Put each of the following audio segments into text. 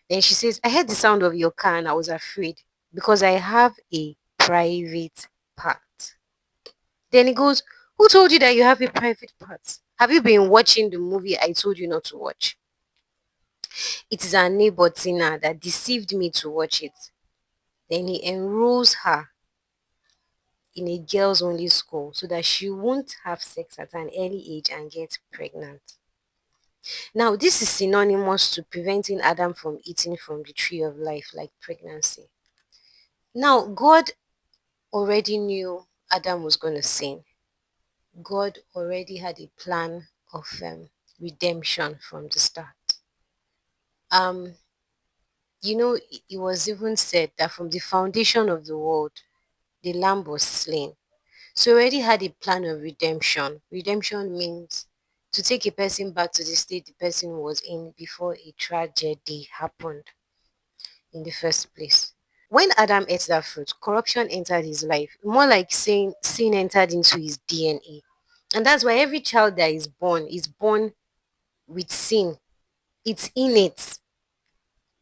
Then she says, I heard the sound of your car and I was afraid because I have a private part. Then he goes, who told you that you have a private part? Have you been watching the movie I told you not to watch? It is our neighbor Tina that deceived me to watch it. Then he enrolls her in a girls only school so that she won't have sex at an early age and get pregnant. Now, this is synonymous to preventing Adam from eating from the tree of life, like pregnancy. Now, God already knew Adam was going to sin. God already had a plan of redemption from the start. Um, it was even said that from the foundation of the world, the lamb was slain. So he already had a plan of redemption. Redemption means to take a person back to the state the person was in before a tragedy happened in the first place. When Adam ate that fruit, corruption entered his life. More like saying sin entered into his DNA. And that's why every child that is born with sin. It's innate.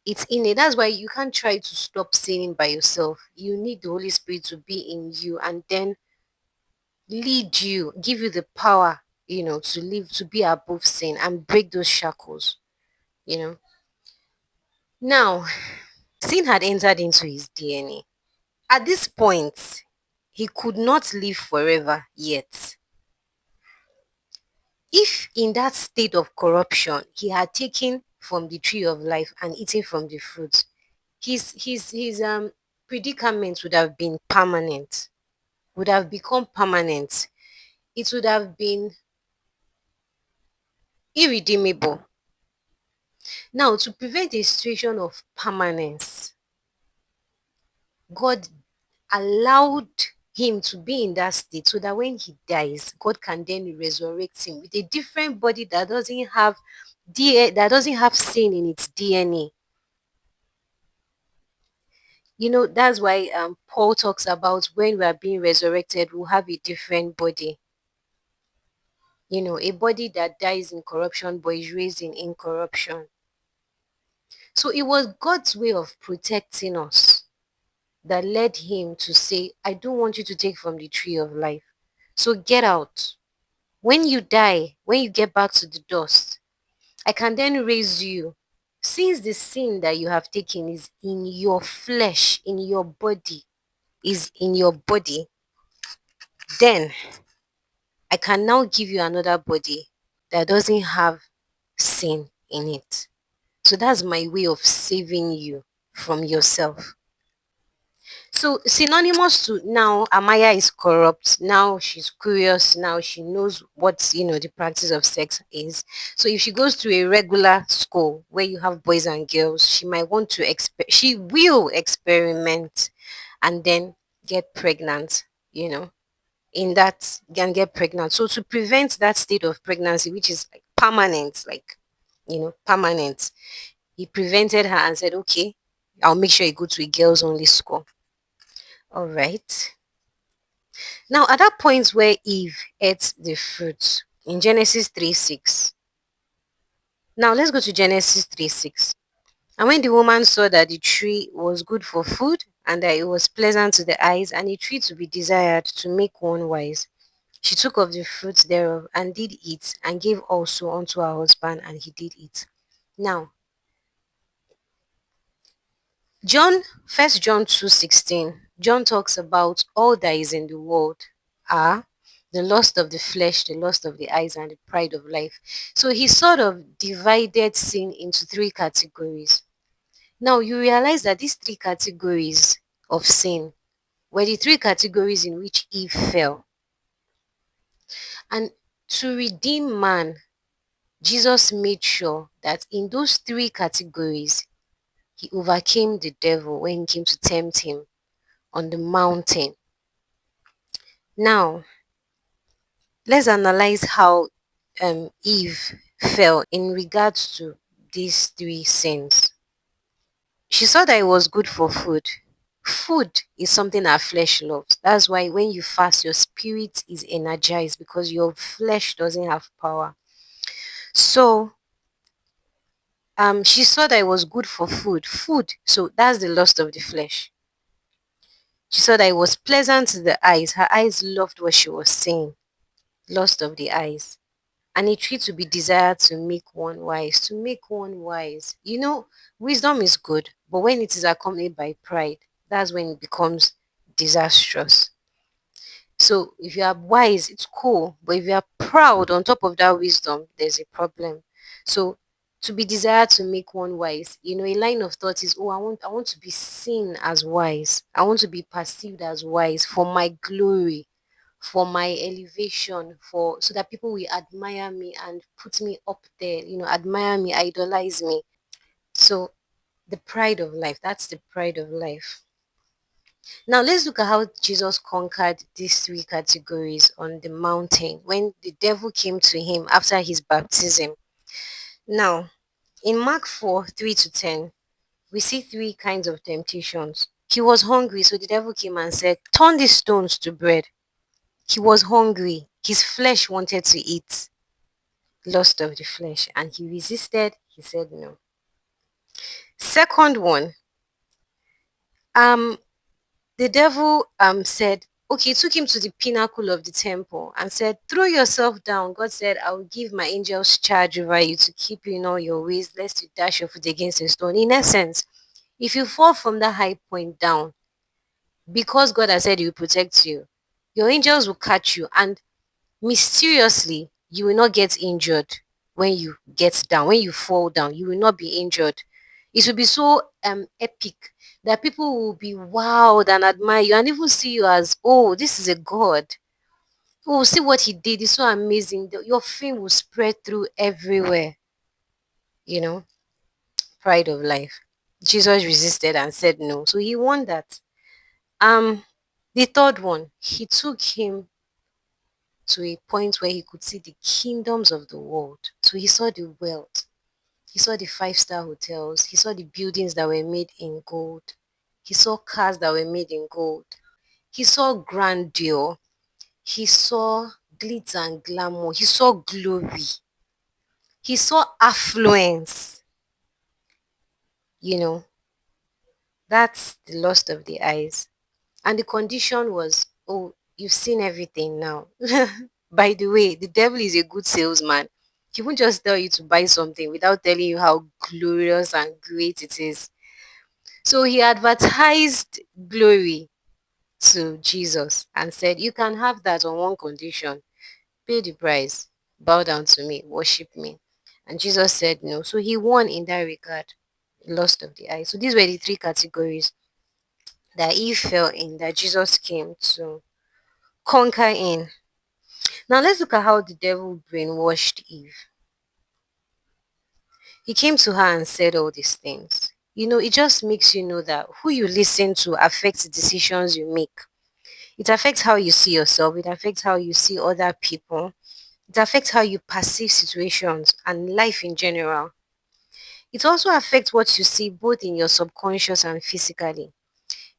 It's innate. That's why you can't try to stop sinning by yourself. You need the Holy Spirit to be in you and then lead you, give you the power, to live, to be above sin and break those shackles, you know. Now, sin had entered into his DNA. At this point, he could not live forever yet. If in that state of corruption he had taken from the tree of life and eaten from the fruit, his predicament would have been permanent, would have become permanent. It would have been irredeemable. Now, to prevent a situation of permanence, God allowed him to be in that state so that when he dies, God can then resurrect him with a different body that doesn't have that doesn't have sin in its DNA. That's why Paul talks about when we are being resurrected, we'll have a different body. A body that dies in corruption but is raised in incorruption. So it was God's way of protecting us that led him to say, I don't want you to take from the tree of life. So get out. When you die, when you get back to the dust, I can then raise you. Since the sin that you have taken is in your flesh, in your body, is in your body, then I can now give you another body that doesn't have sin in it. So that's my way of saving you from yourself. So synonymous to now Amaya is corrupt. Now she's curious. Now she knows what the practice of sex is. So if she goes to a regular school where you have boys and girls, she might want to she will experiment and then get pregnant, in that can get pregnant. So to prevent that state of pregnancy, which is like permanent, permanent, he prevented her and said, okay, I'll make sure you go to a girls only school. All right. Now, at that point where Eve ate the fruit in Genesis 3:6. Now, let's go to Genesis 3:6. And when the woman saw that the tree was good for food and that it was pleasant to the eyes and a tree to be desired to make one wise, she took of the fruit thereof and did eat and gave also unto her husband and he did eat. Now, First John 2:16, John talks about all that is in the world are the lust of the flesh, the lust of the eyes, and the pride of life. So he sort of divided sin into three categories. Now you realize that these three categories of sin were the three categories in which Eve fell. And to redeem man, Jesus made sure that in those three categories, he overcame the devil when he came to tempt him on the mountain. Now, let's analyze how Eve fell in regards to these three sins. She saw that it was good for food. Food is something our flesh loves. That's why when you fast, your spirit is energized because your flesh doesn't have power. So, she saw that it was good for food, so that's the lust of the flesh. She saw that it was pleasant to the eyes. Her eyes loved what she was seeing. Lust of the eyes. And a tree to be desired to make one wise. To make one wise. Wisdom is good, but when it is accompanied by pride, that's when it becomes disastrous. So if you are wise, it's cool. But if you are proud on top of that wisdom, there's a problem. So to be desired to make one wise, a line of thought is, oh, I want to be seen as wise. I want to be perceived as wise for my glory, for my elevation, for so that people will admire me and put me up there, admire me, idolize me. So the pride of life, that's the pride of life. Now let's look at how Jesus conquered these three categories on the mountain when the devil came to him after his baptism. Now, in Mark 4 3 to 10, we see three kinds of temptations. He was hungry, so the devil came and said, turn these stones to bread. He was hungry. His flesh wanted to eat. Lust of the flesh. And he resisted. He said no. Second one, um, the devil said, okay, took him to the pinnacle of the temple and said, throw yourself down. God said, I will give my angels charge over you to keep you in all your ways, lest you dash your foot against a stone. In essence, if you fall from that high point down, because God has said he will protect you, your angels will catch you and mysteriously you will not get injured when you get down. When you fall down, you will not be injured. It will be so epic that people will be wowed and admire you and even see you as, oh, this is a god. Oh, see what he did. It's so amazing. Your fame will spread through everywhere. You know, pride of life. Jesus resisted and said no. So he won that. Um, the third one, he took him to a point where he could see the kingdoms of the world. So he saw the wealth. He saw the five-star hotels. He saw the buildings that were made in gold. He saw cars that were made in gold. He saw grandeur. He saw glitz and glamour. He saw glory. He saw affluence. You know, that's the lust of the eyes. And the condition was, oh, you've seen everything now. By the way, the devil is a good salesman. He won't just tell you to buy something without telling you how glorious and great it is. So he advertised glory to Jesus and said, you can have that on one condition. Pay the price, bow down to me, worship me. And Jesus said no. So he won in that regard, lust of the eye. So these were the three categories that Eve fell in, that Jesus came to conquer in. Now let's look at how the devil brainwashed Eve. He came to her and said all these things. It just makes you know that who you listen to affects the decisions you make. It affects how you see yourself. It affects how you see other people. It affects how you perceive situations and life in general. It also affects what you see both in your subconscious and physically.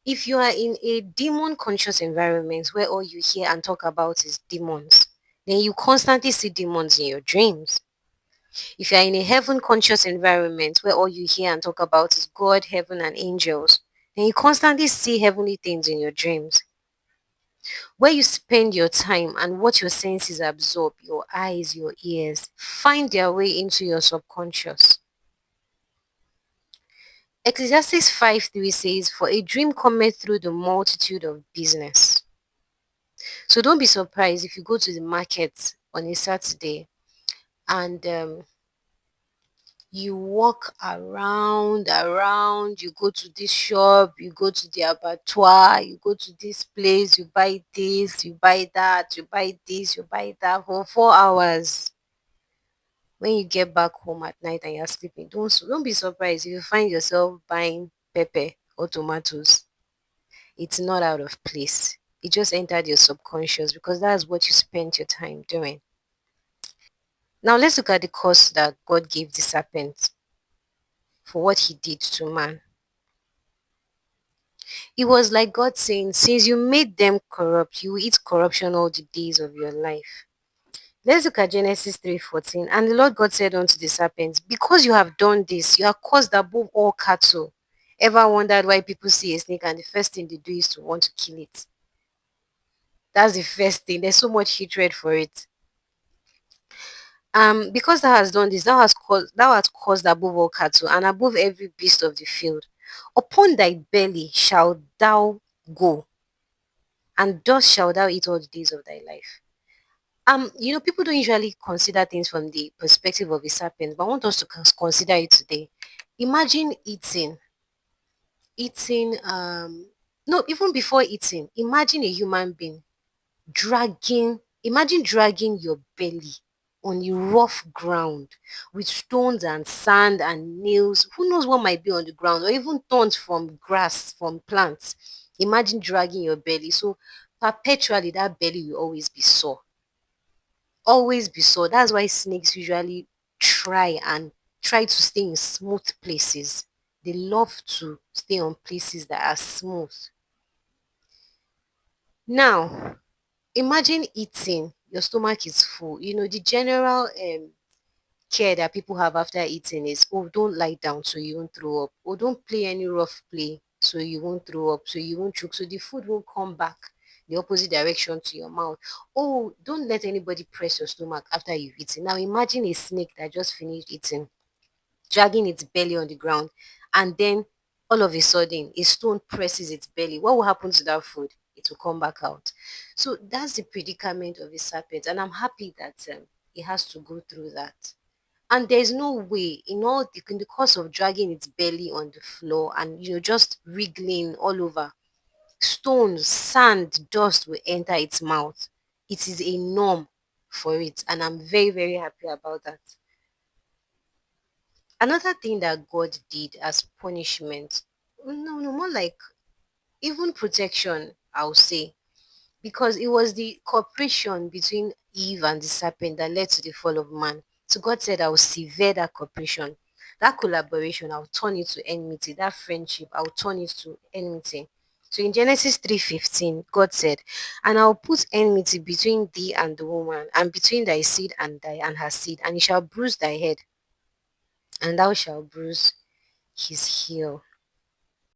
If you are in a demon conscious environment where all you hear and talk about is demons, then you constantly see demons in your dreams. If you are in a heaven conscious environment where all you hear and talk about is God, heaven, and angels, then you constantly see heavenly things in your dreams. Where you spend your time and what your senses absorb, your eyes, your ears, find their way into your subconscious. Ecclesiastes 5:3 says, for a dream cometh through the multitude of business. So don't be surprised if you go to the market on a Saturday and you walk around, you go to this shop, you go to the abattoir, you go to this place, you buy this, you buy that, you buy this, you buy that for 4 hours. When you get back home at night and you're sleeping, don't be surprised if you find yourself buying pepper or tomatoes. It's not out of place. It just entered your subconscious because that's what you spent your time doing. Now let's look at the cost that God gave the serpent for what he did to man. It was like God saying, since you made them corrupt, you will eat corruption all the days of your life. Let's look at Genesis 3:14. And the Lord God said unto the serpent, because you have done this, you are caused above all cattle. Ever wondered why people see a snake and the first thing they do is to want to kill it? That's the first thing. There's so much hatred for it. Because thou hast done this, thou hast caused above all cattle and above every beast of the field. Upon thy belly shalt thou go, and dust shalt thou eat all the days of thy life. People don't usually consider things from the perspective of a serpent, but I want us to consider it today. Imagine eating, no, even before eating, imagine a human being imagine dragging your belly on a rough ground with stones and sand and nails. Who knows what might be on the ground, or even thorns from grass, from plants. Imagine dragging your belly. So perpetually that belly will always be sore. Always be sore. That's why snakes usually try to stay in smooth places. They love to stay on places that are smooth. Now, imagine eating, your stomach is full. The general care that people have after eating is, oh, don't lie down so you won't throw up. Or don't play any rough play so you won't throw up, so you won't choke, so the food won't come back the opposite direction to your mouth. Oh, don't let anybody press your stomach after you've eaten. Now imagine a snake that just finished eating, dragging its belly on the ground, and then all of a sudden a stone presses its belly. What will happen to that food? It will come back out. So that's the predicament of a serpent, and I'm happy that it has to go through that. And there's no way in the course of dragging its belly on the floor and just wriggling all over, stones, sand, dust will enter its mouth. It is a norm for it, and I'm very, very happy about that. Another thing that God did as punishment, no, no, more like even protection, I'll say, because it was the cooperation between Eve and the serpent that led to the fall of man. So God said, I will sever that cooperation, that collaboration, I'll turn it to enmity, that friendship, I'll turn it to enmity. So in Genesis 3:15, God said, and I'll put enmity between thee and the woman, and between thy seed and her seed, and he shall bruise thy head, and thou shalt bruise his heel.